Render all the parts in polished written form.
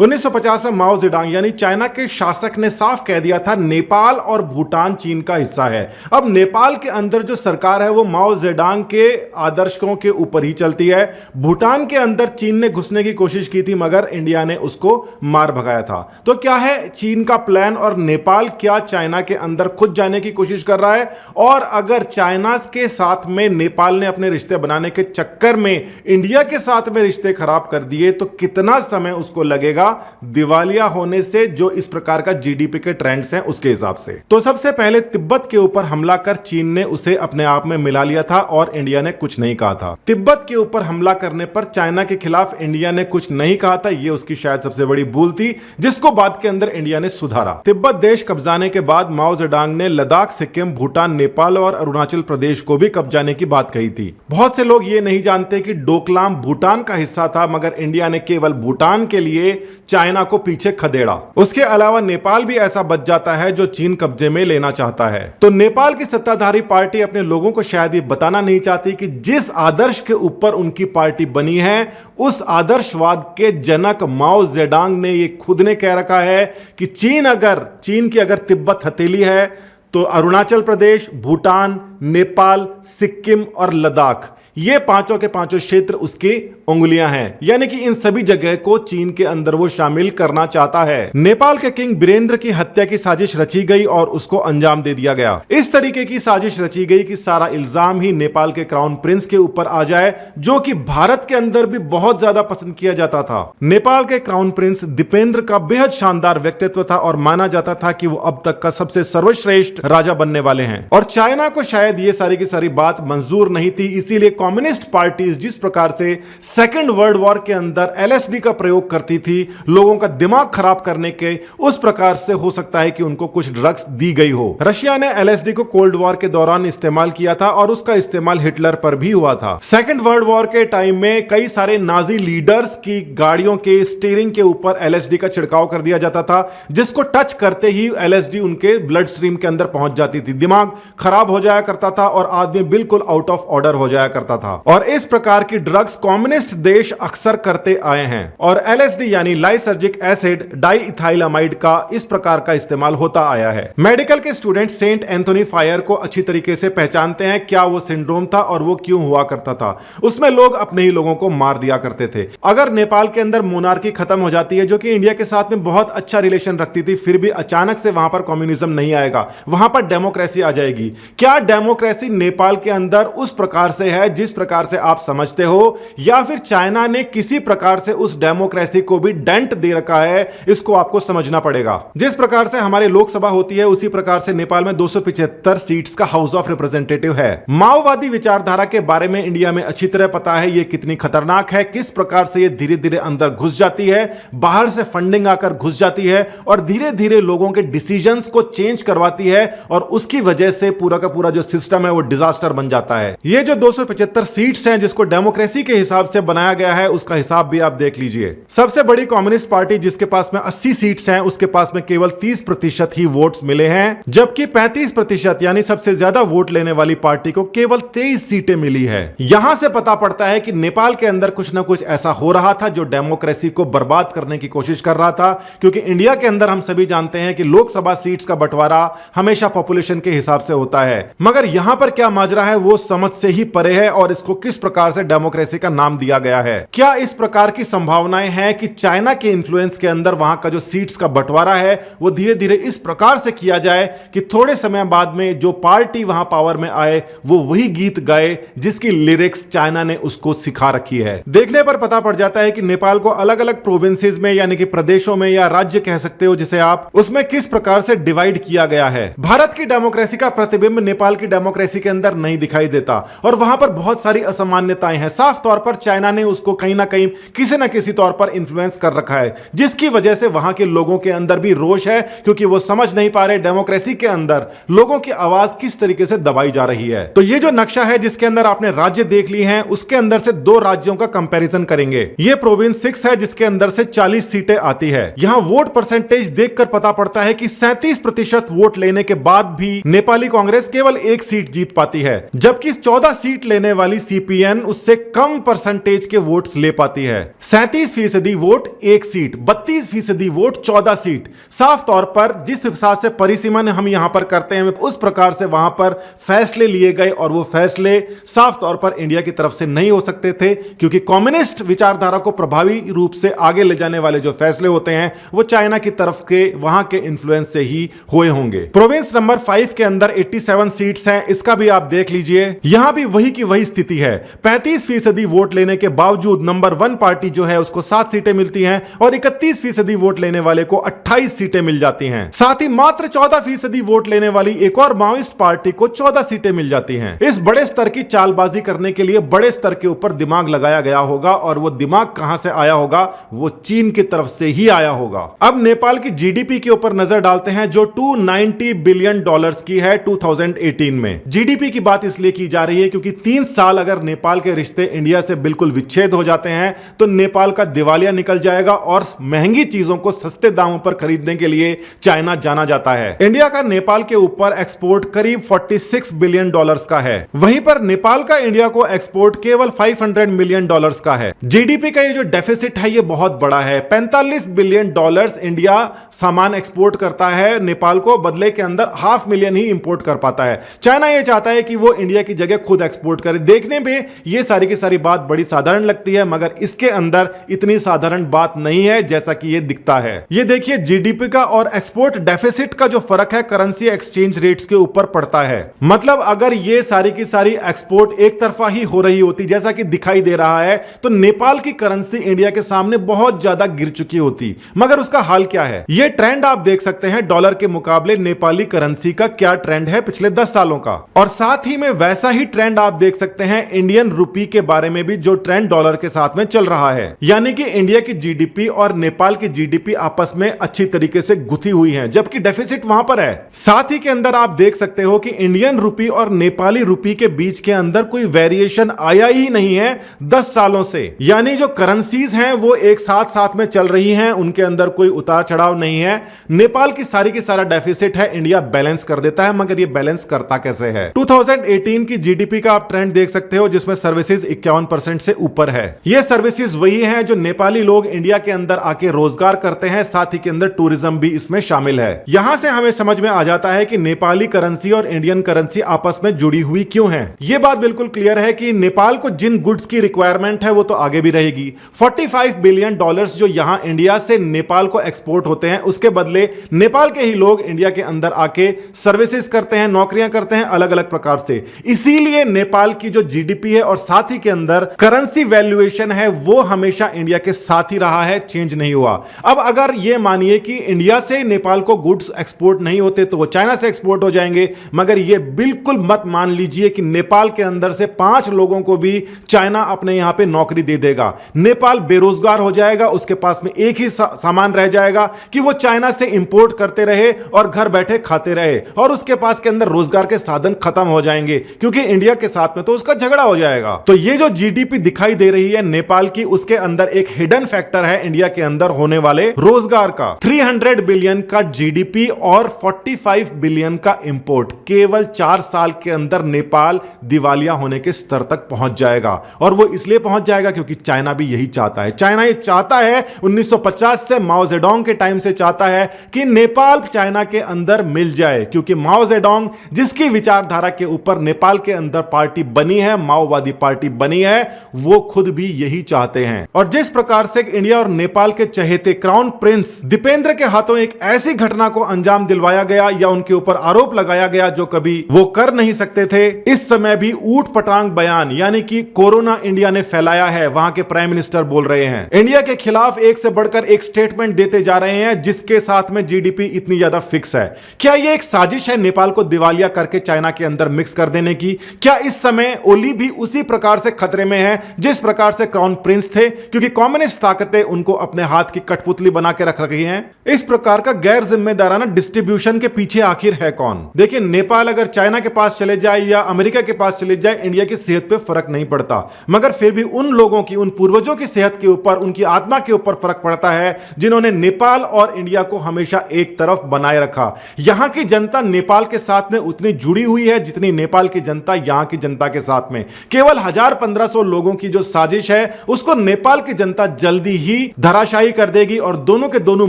1950 में माओ जेडांग यानी चाइना के शासक ने साफ कह दिया था नेपाल और भूटान चीन का हिस्सा है। अब नेपाल के अंदर जो सरकार है वो माओ जेडांग के आदर्शों के ऊपर ही चलती है। भूटान के अंदर चीन ने घुसने की कोशिश की थी मगर इंडिया ने उसको मार भगाया था। तो क्या है चीन का प्लान और नेपाल क्या चाइना के अंदर खुद जाने की कोशिश कर रहा है? और अगर चाइना के साथ में नेपाल ने अपने रिश्ते बनाने के चक्कर में इंडिया के साथ में रिश्ते खराब कर दिए तो कितना समय उसको लगेगा दिवालिया होने से, जो इस प्रकार का जीडीपी के ट्रेंड्स हैं उसके हिसाब से। तो सबसे पहले तिब्बत के ऊपर हमला कर चीन ने उसे अपने आप में मिला लिया था और इंडिया ने कुछ नहीं कहा था। तिब्बत के ऊपर हमला करने पर चाइना के खिलाफ इंडिया ने कुछ नहीं कहा था, यह उसकी शायद सबसे बड़ी भूल थी जिसको बाद के अंदर इंडिया ने सुधारा। तिब्बत देश कब्जाने के बाद माओ जेडांग ने लद्दाख, सिक्किम, भूटान, नेपाल और अरुणाचल प्रदेश को भी कब्जाने की बात कही थी। बहुत से लोग ये नहीं जानते कि डोकलाम भूटान का हिस्सा था मगर इंडिया ने केवल भूटान के लिए चाइना को पीछे खदेड़ा। उसके अलावा नेपाल भी ऐसा बच जाता है जो चीन कब्जे में लेना चाहता है। तो नेपाल की सत्ताधारी पार्टी अपने लोगों को शायद ये बताना नहीं चाहती कि जिस आदर्श के ऊपर उनकी पार्टी बनी है उस आदर्शवाद के जनक माओ जेडांग ने ये खुद ने कह रखा है कि चीन की अगर तिब्बत हथेली है तो अरुणाचल प्रदेश, भूटान, नेपाल, सिक्किम और लद्दाख ये पांचों के पांचों क्षेत्र उसकी उंगलियां हैं, यानी कि इन सभी जगह को चीन के अंदर वो शामिल करना चाहता है। नेपाल के किंग बीरेंद्र की हत्या की साजिश रची गई और उसको अंजाम दे दिया गया। इस तरीके की साजिश रची गई कि सारा इल्जाम ही नेपाल के क्राउन प्रिंस के ऊपर आ जाए, जो कि भारत के अंदर भी बहुत ज्यादा पसंद किया जाता था। नेपाल के क्राउन प्रिंस दीपेंद्र का बेहद शानदार व्यक्तित्व था और माना जाता था कि वो अब तक का सबसे सर्वश्रेष्ठ राजा बनने वाले हैं। और चाइना को शायद ये सारी की सारी बात मंजूर नहीं थी, इसीलिए कम्युनिस्ट पार्टीज जिस प्रकार से सेकेंड वर्ल्ड वॉर के अंदर एलएसडी का प्रयोग करती थी लोगों का दिमाग खराब करने के, उस प्रकार से हो सकता है कि उनको कुछ ड्रग्स दी गई हो। रशिया ने एलएसडी को कोल्ड वॉर के दौरान इस्तेमाल किया था और उसका इस्तेमाल हिटलर पर भी हुआ था। सेकेंड वर्ल्ड वॉर के टाइम में कई सारे नाजी लीडर्स की गाड़ियों के स्टीयरिंग के ऊपर एलएसडी का छिड़काव कर दिया जाता था, जिसको टच करते ही एलएसडी उनके ब्लड स्ट्रीम के अंदर पहुंच जाती थी, दिमाग खराब हो जाया करता था और आदमी बिल्कुल आउट ऑफ ऑर्डर हो जाया करता था। और इस प्रकार की ड्रग्स कम्युनिस्ट देश अक्सर करते आए हैं और एलएसडी यानी लाइसर्जिक एसिड डाइइथाइलामाइड का इस प्रकार का इस्तेमाल होता आया है। मेडिकल के स्टूडेंट सेंट एंथोनी फायर को अच्छी तरीके से पहचानते हैं क्या वो सिंड्रोम था और वो क्यों हुआ करता था। उसमें लोग अपने ही लोगों को मार दिया करते थे। अगर नेपाल के अंदर मोनार्की खत्म हो जाती है, जो कि इंडिया के साथ में बहुत अच्छा रिलेशन रखती थी, फिर भी अचानक से वहां पर कम्युनिज्म नहीं आएगा, वहां पर डेमोक्रेसी आ जाएगी। क्या डेमोक्रेसी नेपाल के अंदर उस प्रकार से है जिस प्रकार से आप समझते हो, या फिर चाइना ने किसी प्रकार से उस डेमोक्रेसी को भी डेंट दे रखा है? इसको आपको समझना पड़ेगा। जिस प्रकार से हमारे लोकसभा होती है उसी प्रकार से नेपाल में 275 सीट्स का हाउस ऑफ रिप्रेजेंटेटिव है। माओवादी विचारधारा के बारे में इंडिया में अच्छी तरह पता है ये कितनी खतरनाक है, किस प्रकार से ये धीरे धीरे अंदर घुस जाती है, बाहर से फंडिंग आकर घुस जाती है और धीरे धीरे लोगों के डिसीजंस को चेंज करवाती है और उसकी वजह से पूरा का पूरा जो सिस्टम है वो डिजास्टर बन जाता है। ये जो 275 सीट्स हैं जिसको डेमोक्रेसी के हिसाब से बनाया गया है उसका हिसाब भी आप देख लीजिए। सबसे बड़ी कम्युनिस्ट पार्टी जिसके पास में 80 सीट्स हैं उसके पास में केवल 30% ही वोट्स मिले हैं, जबकि 35% यानी सबसे ज्यादा वोट लेने वाली पार्टी को केवल 23 सीटें मिली है। यहां से पता पड़ता है कि नेपाल के अंदर कुछ ना कुछ ऐसा हो रहा था जो डेमोक्रेसी को बर्बाद करने की कोशिश कर रहा था, क्योंकि इंडिया के अंदर हम सभी जानते हैं कि लोकसभा सीट्स का बंटवारा हमेशा पॉपुलेशन के हिसाब से होता है, मगर यहां पर क्या माजरा है वो समझ से ही परे है और इसको किस प्रकार से डेमोक्रेसी का नाम दिया गया है। क्या इस प्रकार की संभावनाएं हैं कि चाइना के इंफ्लुएंस के अंदर वहां का जो सीट्स का बंटवारा है वो धीरे धीरे इस प्रकार से किया जाए कि थोड़े समय बाद में जो पार्टी वहां पावर में आए वो वही गीत गाए जिसकी लिरिक्स चाइना ने उसको सिखा रखी है। देखने पर पता पड़ जाता है कि नेपाल को अलग अलग प्रोविंसेस में यानी कि प्रदेशों में या राज्य कह सकते हो जिसे आप, उसमें किस प्रकार से डिवाइड किया गया है। भारत की डेमोक्रेसी का प्रतिबिंब नेपाल की डेमोक्रेसी के अंदर नहीं दिखाई देता और वहां पर बहुत सारी असामान्यताएं हैं। साफ तौर पर चाइना ने उसको कहीं ना कहीं किसी ना किसी तौर पर इन्फ्लुएंस कर रखा है, जिसकी वजह से वहां के लोगों के अंदर भी रोष है, क्योंकि वो समझ नहीं पा रहे डेमोक्रेसी के अंदर लोगों की आवाज किस तरीके से दबाई जा रही है। तो ये जो नक्शा है जिसके अंदर आपने राज्य देख ली हैं, उसके अंदर से दो राज्यों का कंपैरिजन करेंगे। ये प्रोविंस 6 है जिसके अंदर से 40 सीटें आती है। यहां वोट परसेंटेज देखकर पता पड़ता है कि 37% वोट लेने के बाद भी नेपाली कांग्रेस केवल 1 सीट जीत पाती है, जबकि 14 सीट लेने वाली सीपीएन उससे कम परसेंटेज के वोट्स ले पाती है। 37% वोट 1 सीट, 32% वोट 14 सीट। साफ तौर पर जिस हिसाब से परिसीमन हम यहां पर करते हैं उस प्रकार से वहां पर फैसले लिए गए और वो फैसले साफ तौर पर इंडिया की तरफ से नहीं हो सकते थे, क्योंकि कम्युनिस्ट विचारधारा को प्रभावी रूप से आगे ले जाने वाले जो फैसले होते हैं वो चाइना की तरफ के वहां के इंफ्लुएंस से ही हुए होंगे। प्रोविंस नंबर 5 के अंदर 87 सीट्स हैं, इसका भी आप देख लीजिए। यहां भी वही की वही स्थिति है। 35% वोट लेने के बावजूद नंबर 1 पार्टी जो है उसको 7 सीटें मिलती हैं और 31% वोट लेने वाले को 28 सीटें मिल जाती हैं। साथ ही मात्र 14% वोट लेने वाली एक और माओइस्ट पार्टी को 14 सीटें मिल जाती हैं। इस बड़े स्तर की चालबाजी करने के लिए बड़े स्तर के ऊपर दिमाग लगाया गया होगा, और वो दिमाग कहां से आया होगा? वो चीन की तरफ से ही आया होगा। अब नेपाल की जीडीपी के ऊपर नजर डालते हैं, जो $290 बिलियन की है 2018 में। जीडीपी की बात इसलिए की जा रही है क्योंकि 3 साल अगर नेपाल के रिश्ते इंडिया से बिल्कुल विच्छेद हो जाते हैं तो नेपाल का दिवालिया निकल जाएगा और महंगी चीजों को सस्ते दामों पर खरीदने के लिए चाइना जाना जाता है। इंडिया का नेपाल के ऊपर एक्सपोर्ट करीब $46 बिलियन का है, वहीं पर नेपाल का इंडिया को एक्सपोर्ट केवल $500 मिलियन का है। जीडीपी का ये जो डेफिसिट है ये बहुत बड़ा है। $45 बिलियन इंडिया सामान एक्सपोर्ट करता है नेपाल को, बदले के अंदर 500,000 ही इंपोर्ट कर पाता है। चाइना ये चाहता है कि वो इंडिया की जगह खुद एक्सपोर्ट करे। देखने में ये सारी की सारी बात बड़ी साधारण लगती है, मगर इसके अंदर इतनी साधारण बात नहीं है जैसा कि ये दिखता है। ये देखिए, जीडीपी का और एक्सपोर्ट डेफिसिट का जो फर्क है करेंसी एक्सचेंज रेट्स के ऊपर पड़ता है। मतलब अगर ये सारी की सारी एक्सपोर्ट एक तरफा ही हो रही होती जैसा कि दिखाई दे रहा है तो नेपाल की करेंसी इंडिया के सामने बहुत ज्यादा गिर चुकी होती। मगर उसका हाल क्या है? ये ट्रेंड आप देख सकते हैं डॉलर के मुकाबले नेपाली करेंसी का क्या ट्रेंड है पिछले 10 सालों का, और साथ ही में वैसा ही ट्रेंड आप देख सकते हैं इंडियन रुपी के बारे में भी, जो ट्रेंड डॉलर के साथ में चल रहा है। यानी कि इंडिया की जीडीपी और नेपाल की जीडीपी आपस में अच्छी तरीके से गुथी हुई है, जबकि डेफिसिट वहां पर है। साथ ही के अंदर आप देख सकते हो कि इंडियन रुपी और नेपाली रुपी के बीच के अंदर कोई वेरिएशन आया ही नहीं है 10 सालों से। यानी जो करेंसीज हैं वो एक साथ साथ में चल रही हैं, उनके अंदर कोई उतार चढ़ाव नहीं है। नेपाल की सारा डेफिसिट है इंडिया बैलेंस कर देता है, मगर ये बैलेंस करता कैसे है? 2018 की जीडीपी का आप ट्रेंड देख सकते हो, जिसमें सर्विसेज 51% से ऊपर है। ये सर्विसेज वही हैं जो नेपाली लोग इंडिया के अंदर आके रोजगार करते हैं, साथ ही के अंदर टूरिज्म भी इसमें शामिल है। यहां से हमें समझ में आ जाता है कि नेपाली करेंसी और इंडियन करेंसी आपस में जुड़ी हुई क्यों है। यह बात बिल्कुल क्लियर है कि नेपाल को जिन गुड्स की रिक्वायरमेंट है वो तो आगे भी रहेगी। $45 बिलियन जो यहां इंडिया से नेपाल को एक्सपोर्ट होते हैं, उसके बदले नेपाल के ही लोग इंडिया के अंदर आके सर्विसेज करते हैं, नौकरियां करते हैं अलग अलग प्रकार से। इसीलिए नेपाल की जो जीडीपी है और साथ ही के अंदर करेंसी वैल्यूएशन है वो हमेशा इंडिया के साथ ही रहा है, चेंज नहीं हुआ। अब अगर यह मानिए कि इंडिया से नेपाल को गुड्स एक्सपोर्ट नहीं होते तो वो चाइना से एक्सपोर्ट हो जाएंगे, मगर यह बिल्कुल मत मान लीजिए कि नेपाल के अंदर से 5 लोगों को भी चाइना अपने यहां पे नौकरी दे देगा। नेपाल बेरोजगार हो जाएगा, उसके पास में एक ही सामान रह जाएगा कि वो चाइना से इंपोर्ट करते रहे और घर बैठे खाते रहे, और उसके पास के अंदर रोजगार के साधन खत्म हो जाएंगे, क्योंकि इंडिया के साथ में तो उसका झगड़ा हो जाएगा। तो ये जो जीडीपी दिखाई दे रही है नेपाल की, उसके अंदर एक हिडन फैक्टर है इंडिया के अंदर होने वाले रोजगार का। 300 बिलियन का जीडीपी और 45 बिलियन का इंपोर्ट, केवल 4 साल के अंदर नेपाल दिवालिया होने के स्तर तक पहुंच जाएगा। और वो इसलिए पहुंच जाएगा क्योंकि चाइना भी यही चाहता है। चाइना ये चाहता है, 1950 से माओ जेडोंग के टाइम से चाहता है कि नेपाल चाइना के अंदर मिल जाए, क्योंकि माओ जेडोंग जिसकी विचारधारा के ऊपर नेपाल के अंदर पार्टी बनी है, माओवादी पार्टी बनी है, वो खुद भी यही चाहते हैं। और जिस प्रकार से इंडिया और नेपाल के चहेते क्राउन प्रिंस दीपेंद्र के हाथों एक ऐसी घटना को अंजाम दिलवाया गया या उनके ऊपर आरोप लगाया गया जो कभी वो कर नहीं सकते थे, इस समय भी ऊट पटांग बयान यानी कि कोरोना इंडिया ने फैलाया है, वहां के प्राइम मिनिस्टर बोल रहे हैं। इंडिया के खिलाफ एक से बढ़कर एक स्टेटमेंट देते जा रहे हैं, जिसके साथ में जीडीपी इतनी ज्यादा फिक्स है। क्या यह एक साजिश है नेपाल को दिवालिया करके चाइना के अंदर मिक्स कर देने की? क्या इस समय ओली भी उसी प्रकार से खतरे में है जिस प्रकार से क्राउन प्रिंस थे, क्योंकि कम्युनिस्ट ताकतें उनको अपने हाथ की कठपुतली बना के रख रही हैं? इस प्रकार का गैर जिम्मेदाराना डिस्ट्रीब्यूशन के पीछे आखिर है कौन? देखिए, नेपाल अगर चाइना के पास चले जाए या अमेरिका के पास चले जाए, इंडिया की सेहत पे फर्क नहीं पड़ता, मगर फिर भी उन लोगों की, उन पूर्वजों की सेहत के ऊपर, उनकी आत्मा के ऊपर फर्क पड़ता है जिन्होंने नेपाल और इंडिया को हमेशा एक तरफ बनाए रखा। यहां की जनता नेपाल के साथ में उतनी जुड़ी हुई है जितनी नेपाल की जनता यहां की जनता के साथ में। केवल 1000-1500 लोगों की जो साजिश है उसको नेपाल की जनता जल्दी ही धराशायी कर देगी और दोनों के दोनों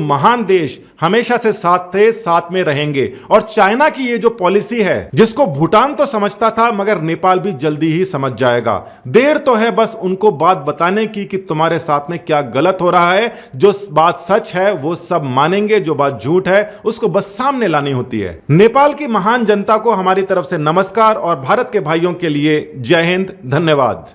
महान देश हमेशा से साथ थे, साथ में रहेंगे। और चाइना की ये जो पॉलिसी है जिसको भूटान तो समझता था मगर नेपाल भी जल्दी ही समझ जाएगा। देर तो है बस उनको बात बताने की कि तुम्हारे साथ में क्या गलत हो रहा है। जो बात सच है वो सब मानेंगे, जो बात झूठ है उसको बस सामने लानी होती है। नेपाल की महान जनता को हमारी तरफ से नमस्कार और भारत के भाइयों के लिए जय हिंद, धन्यवाद।